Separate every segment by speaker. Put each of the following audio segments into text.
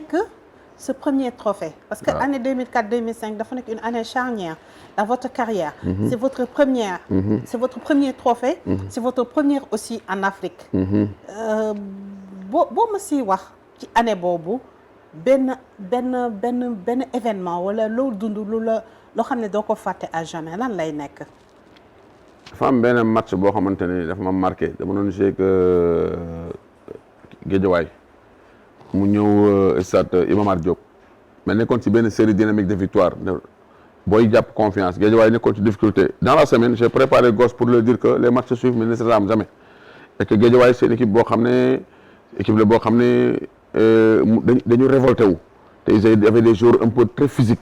Speaker 1: que ce premier trophée parce que année 2004-2005 dafa nekk une année charnière dans votre carrière. C'est votre première. C'est votre premier trophée. C'est votre première aussi en Afrique. boo ma siy wax ci année boobu benn événement wala loo dund loo xam ne doo ko fàtte à jamais lan lay nekk.
Speaker 2: dafa am benn match boo xamante ni dafa ma marqué dama doon jouer que Guédiawaye mu ñëw stade Iba Mar Diop mais nekkoon ci benn série dynamique de victoire booy jàpp confiance Guédiawaye nekkoon ci difficulté dans la semaine j'ai préparé gosse pour leur dire que les matchs suivent mais ne se rament jamais et que Guédiawaye c'est une équipe boo xam ne équipe la boo xam ne dañu révolté wu te ils avaient des joueurs un peu très physiques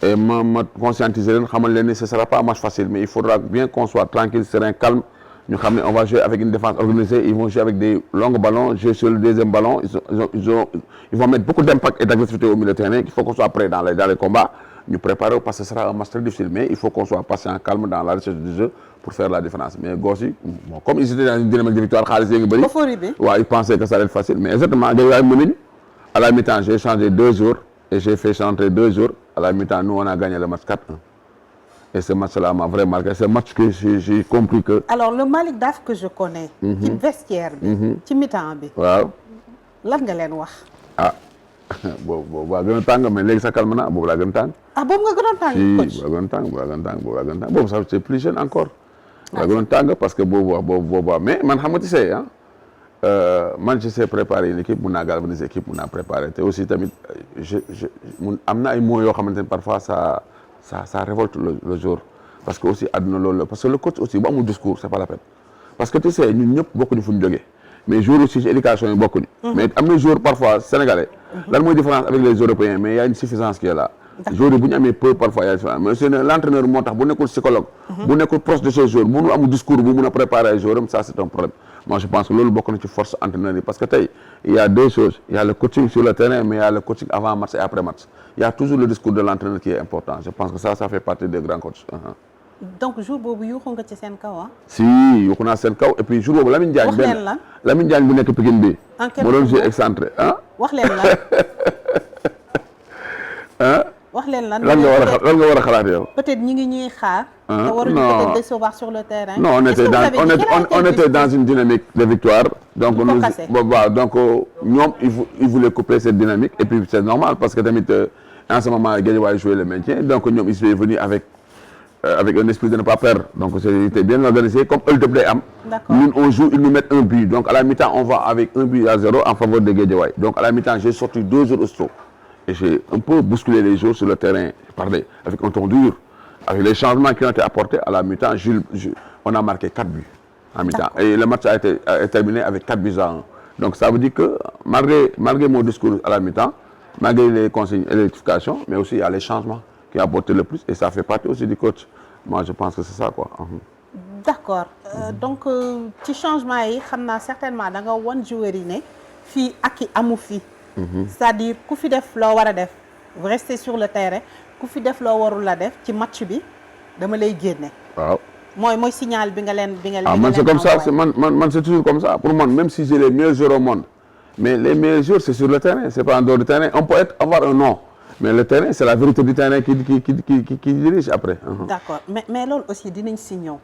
Speaker 2: et ma conscientiser leen xamal leen ni ce sera pas un match facile mais il faudra bien qu'on soit tranquille serein calme ñu xam ne on va jouer avec une défense organisée ils vont jouer avec des longs ballons jouer sur le deuxième ballon ils vont mettre beaucoup d'impact et d'agressivité au milieu de terrain il faut qu'on soit prêt dans les combats ñu préparer parce que ce sera un match très difficile mais il faut qu'on soit patient calme dans la recherche du jeu pour faire la différence mais gos yi bon comme ils étaient dans une dynamique de victoire xaalis yi ngi bëri waaw ils pensaient que ça allait être facile mais exactement Guédiawaye mën nañu à la mi-temps j'ai changé 2 jours et j'ai fait chanter 2 jours à la mi-temps nous on a gagné le match 4-1 et ce match-là m'a vraiment marqué c'est un match que j'ai compris que. Alors
Speaker 1: le Malick Daf que je connais. ci vestiaire bi. ci mi-temps bi.
Speaker 2: waaw.
Speaker 1: lan nga leen wax.
Speaker 2: ah boobu waa gën a tàng mais léegi sa calme na boobu laa gën a tàng.
Speaker 1: ah boobu nga gënoon tàng coach.
Speaker 2: si boobu laa gën a tàng boobu laa gën a tàng boobu sax c'est plus jeune encore. laa gënoon tàng parce que boobu mais man xam nga tu sais man je sais préparer une équipe mun naa galvaniser équipe mun naa préparer te aussi tamit am na ay mots yoo xamante ne parfois ça révolte le jour parce que aussi àdduna loolu la parce que le coach aussi bu amul discours c'est pas la peine parce que tu sais ñun ñëpp bokkuñu fu ñu jógee mais joueurs aussi ci éducation yi bokkuñu. mais am na joueurs parfois sénégalais. lan mooy différence avec les européens mais y a une suffisance qui est là. joueurs yi bu ñu amee peu parfois y a une différence mais c'est l'entraîneur moo tax bu nekkul psychologue. bu nekkul proche de ces joueurs mënul amul discours bu mun a préparer ay joueurs am ça c'est un problème. moi je pense que loolu bokk na ci force entraîneur yi parce que tey il y a 2 choses il y a le coaching sur le terrain mais il y a le coaching avant match et après match il y a toujours le discours de l'entraîneur qui est important je pense que ça fait partie des grands coachs.
Speaker 1: donc jour boobu yuuxu nga ci seen kaw ah.
Speaker 2: si yuuxu naa seen kaw et puis jour boobu Lamine Diagne.
Speaker 1: wax leen lan
Speaker 2: Lamine Diagne bu nekk Pikine bi. moo doon jouer excentré ah.
Speaker 1: wax leen lan.
Speaker 2: ah.
Speaker 1: wax leen lan
Speaker 2: lan nga war a xalaat yow.
Speaker 1: peut-être ñi ngi ñuy xaar. te waruñu peut-être décevoir sur le terrain.
Speaker 2: non on était dans une dynamique de victoire. donc donc ñoom ils voulaient couper cette dynamique et puis c'est normal parce que tamit en ce moment Guédiawaye jouait le maintien donc ñoom ils sont venus avec un esprit de ne pas perdre donc c'était bien organisé comme ëllëg day am. ñun on joue ils nous mettent un but donc à la mi-temps on va avec 1-0 en faveur de Guédiawaye donc à la mi-temps j'ai sorti 2 jours au stade et j'ai un peu bousculé les joueurs sur le terrain avec un ton dur avec les changements qui ont été apportés à la mi-temps on a marqué 4 buts en mi-temps et le match a été terminé avec 4 buts à 1 donc ça veut dire que malgré mon discours à la mi-temps malgré les consignes et les rectifications mais aussi il y a les changements qui ont apporté le plus et ça fait partie aussi du coach moi je pense que c'est ça quoi.
Speaker 1: D'accord donc ci changement yi xam naa certainement da nga won joueurs yi ne fii ak i amu fii. c'est-à-dire ku fi def loo war a def vous restez sur le terrain ku fi def loo warul la def ci match bi dama lay génne.
Speaker 2: waaw
Speaker 1: mooy signal bi nga leen
Speaker 2: man c'est comme ça man c'est toujours comme ça pour moi même si j'ai les meilleurs joueurs au monde mais les meilleurs joueurs c'est sur le terrain c'est pas en dehors du terrain on peut avoir un nom mais le terrain c'est la vérité du terrain qui dirige après.
Speaker 1: D'accord mais loolu aussi dinañ si ñëw.